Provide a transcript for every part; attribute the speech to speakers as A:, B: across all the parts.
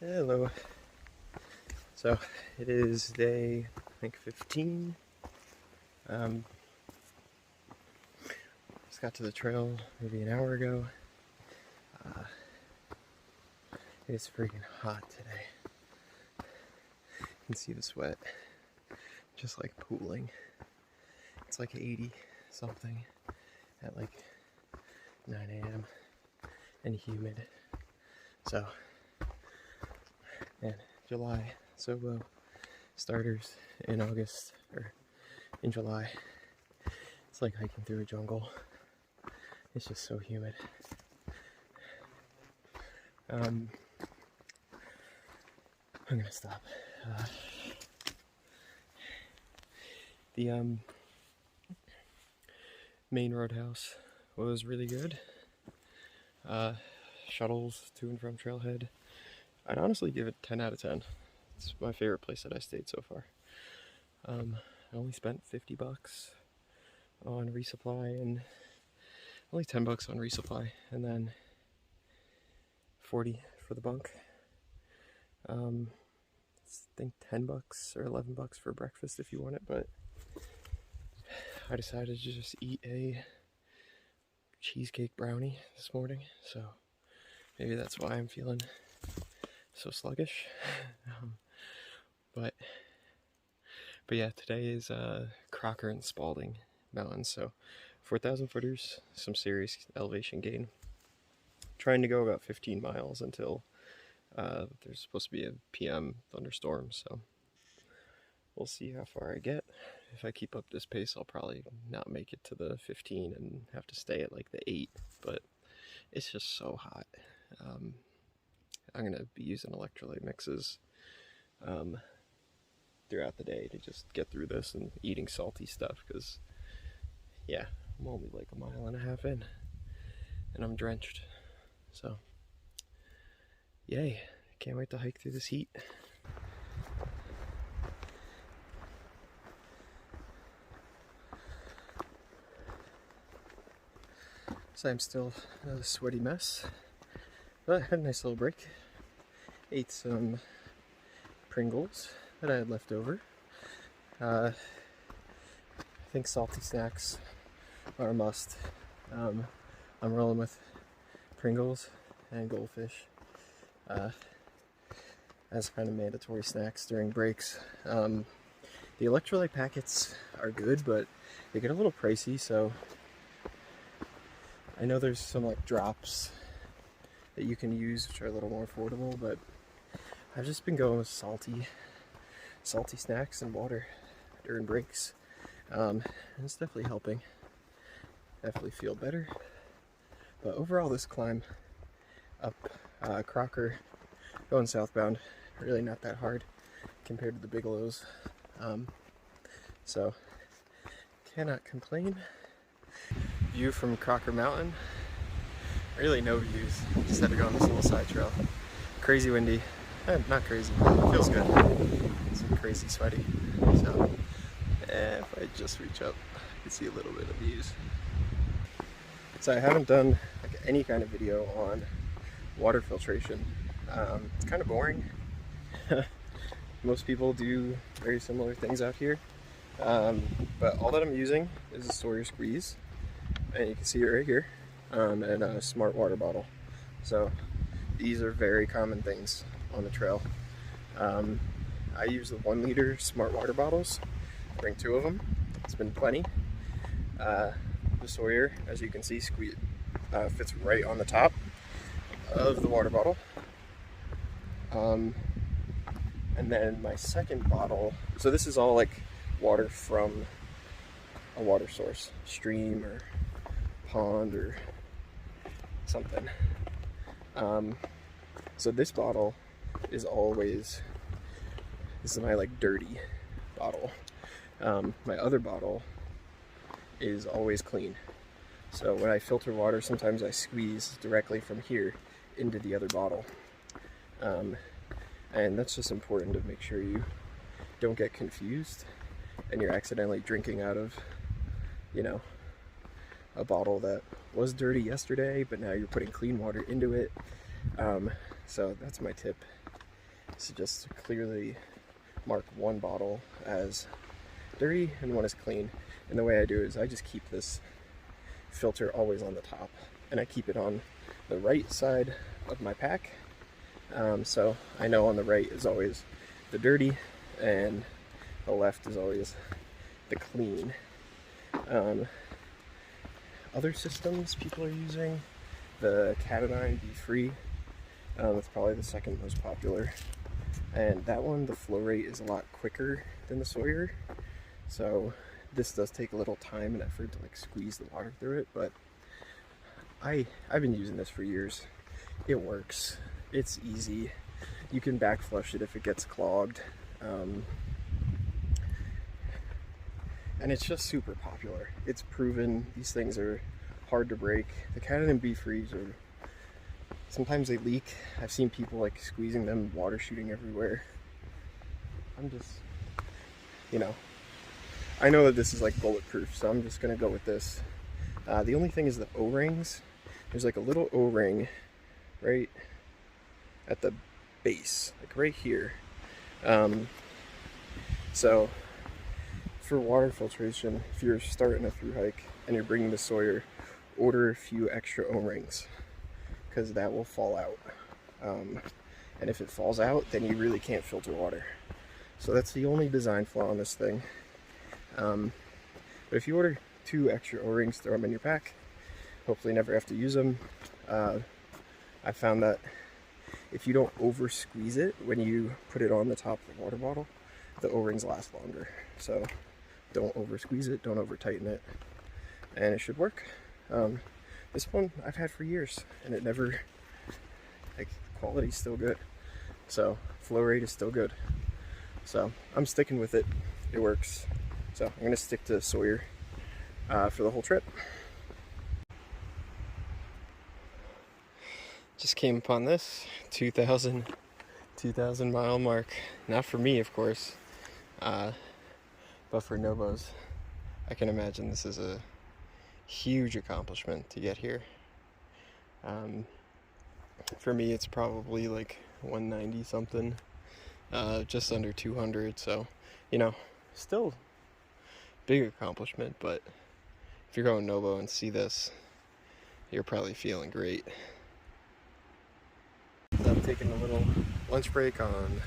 A: Hello. So it is day, I think 15. Just got to the trail maybe an hour ago. It's freaking hot today. You can see the sweat, just like pooling. It's like 80 something at like 9 a.m. and humid. So, and July SOBO starters in August or in July. It's like hiking through a jungle. It's just so humid. I'm gonna stop. The Maine Roadhouse was really good. Shuttles to and from Trailhead. I'd honestly give it 10 out of 10. It's my favorite place that I stayed so far. I only spent $50 on resupply and only $10 on resupply, and then $40 for the bunk. I think $10 or $11 for breakfast if you want it, but I decided to just eat a cheesecake brownie this morning, so maybe that's why I'm feeling so sluggish. But yeah, today is Crocker and Spaulding Mountains, so 4,000 footers, some serious elevation gain. Trying to go about 15 miles until there's supposed to be a PM thunderstorm, so we'll see how far I get. If I keep up this pace, I'll probably not make it to the 15 and have to stay at like the 8, but it's just so hot. I'm going to be using electrolyte mixes throughout the day to just get through this, and eating salty stuff because, yeah, I'm only like a mile and a half in and I'm drenched. So, yay. Can't wait to hike through this heat. So I'm still a sweaty mess, but I had a nice little break. Ate some Pringles that I had left over. I think salty snacks are a must. I'm rolling with Pringles and Goldfish as kind of mandatory snacks during breaks. The electrolyte packets are good, but they get a little pricey, so I know there's some like drops that you can use which are a little more affordable, but I've just been going with salty snacks and water during breaks. And it's definitely helping. Definitely feel better. But overall, this climb up Crocker, going southbound, really not that hard compared to the Bigelows. So cannot complain. View from Crocker Mountain. Really no views. Just had to go on this little side trail. Crazy windy. Not crazy. Feels good. It's crazy sweaty. So if I just reach up, I can see a little bit of views. So I haven't done like any kind of video on water filtration. It's kind of boring. Most people do very similar things out here. But all that I'm using is a Sawyer squeeze, and you can see it right here, and a smart water bottle. So these are very common things on the trail. I use the 1 liter smart water bottles. I bring 2 of them. It's been plenty. The Sawyer, as you can see, fits right on the top of the water bottle. And then my second bottle, so this is all like water from a water source, stream or pond or something. So this bottle is always, this is my like dirty bottle. My other bottle is always clean. So when I filter water, sometimes I squeeze directly from here into the other bottle. And that's just important to make sure you don't get confused and you're accidentally drinking out of, you know, a bottle that was dirty yesterday, but now you're putting clean water into it. So that's my tip. So just clearly mark one bottle as dirty and one is clean. And the way I do it is I just keep this filter always on the top, and I keep it on the right side of my pack. So I know on the right is always the dirty and the left is always the clean. Other systems people are using, the Cat9 Be Free, that's probably the second most popular. And that one, the flow rate is a lot quicker than the Sawyer. So this does take a little time and effort to like squeeze the water through it, but I've been using this for years. It works. It's easy. You can back flush it if it gets clogged. And it's just super popular. It's proven these things are hard to break. The Cat9 Be Frees are, sometimes they leak. I've seen people like squeezing them, water shooting everywhere. I'm just, you know, I know that this is like bulletproof, so I'm just gonna go with this. The only thing is the O-rings. There's like a little O-ring right at the base, like right here. So for water filtration, if you're starting a thru-hike and you're bringing the Sawyer, order a few extra O-rings, because that will fall out. And if it falls out, then you really can't filter water. So that's the only design flaw on this thing. But if you order 2 extra O-rings, throw them in your pack. Hopefully never have to use them. I found that if you don't over squeeze it when you put it on the top of the water bottle, the O-rings last longer. So don't over squeeze it, don't over tighten it, and it should work. This one I've had for years and it never, like, quality's still good. So flow rate is still good. So I'm sticking with it. It works. So I'm gonna stick to Sawyer for the whole trip. Just came upon this 2,000 mile mark. Not for me, of course, but for Nobos. I can imagine this is a huge accomplishment to get here. For me, it's probably like 190 something, just under 200. So, you know, still big accomplishment. But if you're going Nobo and see this, you're probably feeling great. I'm taking a little lunch break on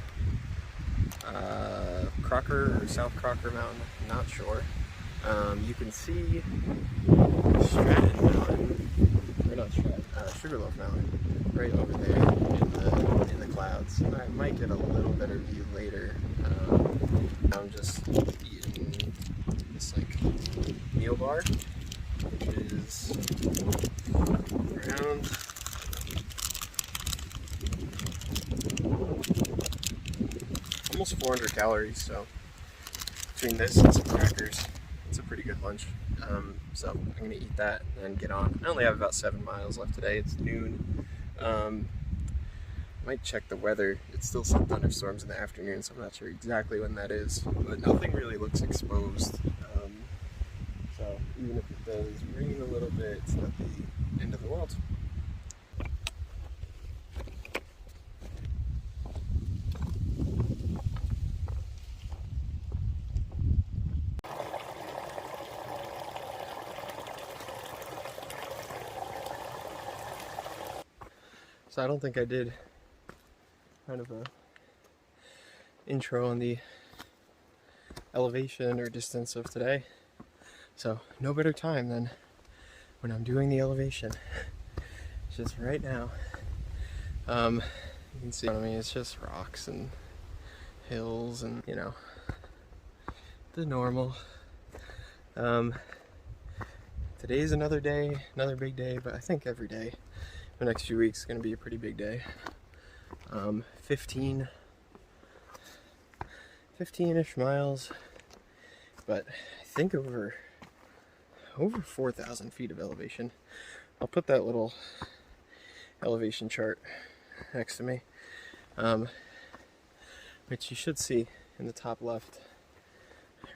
A: Crocker or South Crocker Mountain, not sure. You can see Stratton Mountain, or not Stratton, Sugarloaf Mountain, right over there in the clouds. I might get a little better view later. I'm just eating this like meal bar, which is around almost 400 calories, so between this and some crackers, it's a pretty good lunch. So I'm gonna eat that and get on. I only have about 7 miles left today. It's noon. Might check the weather. It's still some thunderstorms in the afternoon, so I'm not sure exactly when that is, but nothing really looks exposed. So even if it does rain a little bit, it's not the end of the world. So I don't think I did kind of a intro on the elevation or distance of today. So no better time than when I'm doing the elevation. It's just right now. You can see, I mean, it's just rocks and hills and, you know, the normal. Today's another day, another big day, but I think every day the next few weeks is going to be a pretty big day. 15-ish miles, but I think over 4,000 feet of elevation. I'll put that little elevation chart next to me, which you should see in the top left,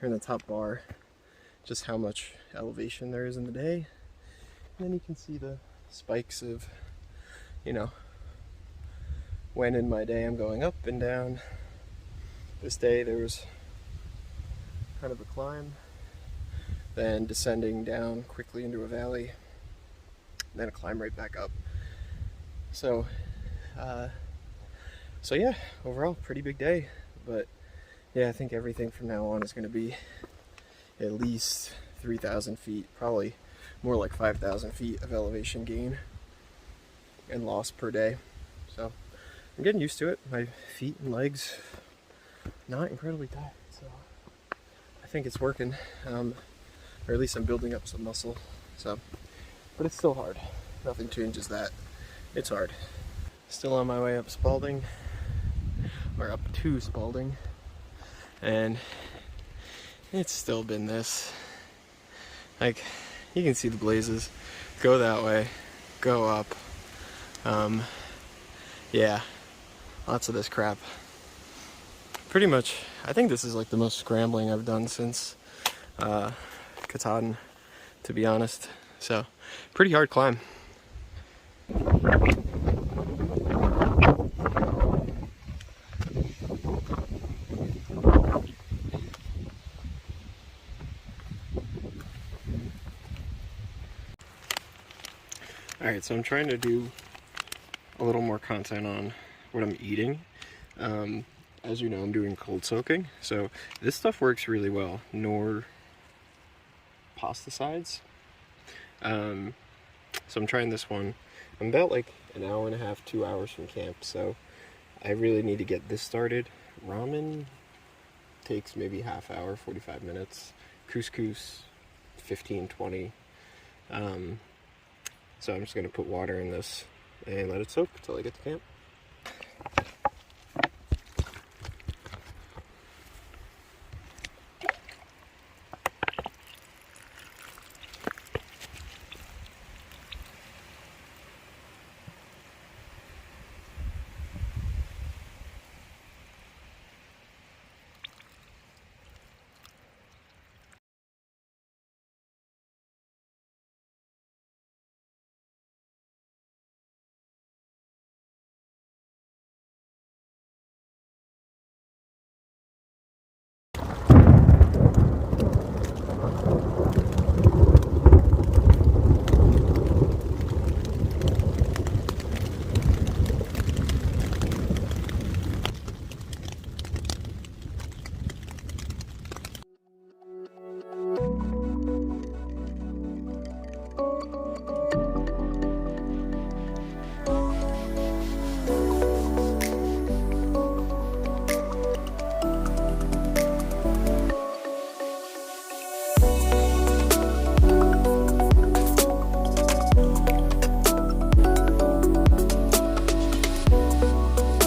A: or in the top bar, just how much elevation there is in the day. And then you can see the spikes of, you know, when in my day I'm going up and down. This day there was kind of a climb, then descending down quickly into a valley, then a climb right back up. So yeah, overall pretty big day, but yeah, I think everything from now on is going to be at least 3,000 feet, probably more like 5,000 feet of elevation gain and loss per day. So I'm getting used to it. My feet and legs not incredibly tired, so I think it's working, or at least I'm building up some muscle. So, but it's still hard. Nothing changes that. It's hard. Still on my way up Spaulding, or up to Spaulding, and it's still been this. Like, you can see the blazes. Go that way, go up. Yeah, lots of this crap. Pretty much, I think this is like the most scrambling I've done since Katahdin, to be honest. So, pretty hard climb. Alright, so I'm trying to do a little more content on what I'm eating. As you know, I'm doing cold soaking, so this stuff works really well. Nor pesticides. So I'm trying this one. I'm about like an hour and a half, 2 hours from camp, so I really need to get this started. Ramen takes maybe half hour, 45 minutes. Couscous, 15, 20. So I'm just going to put water in this and let it soak until I get to camp.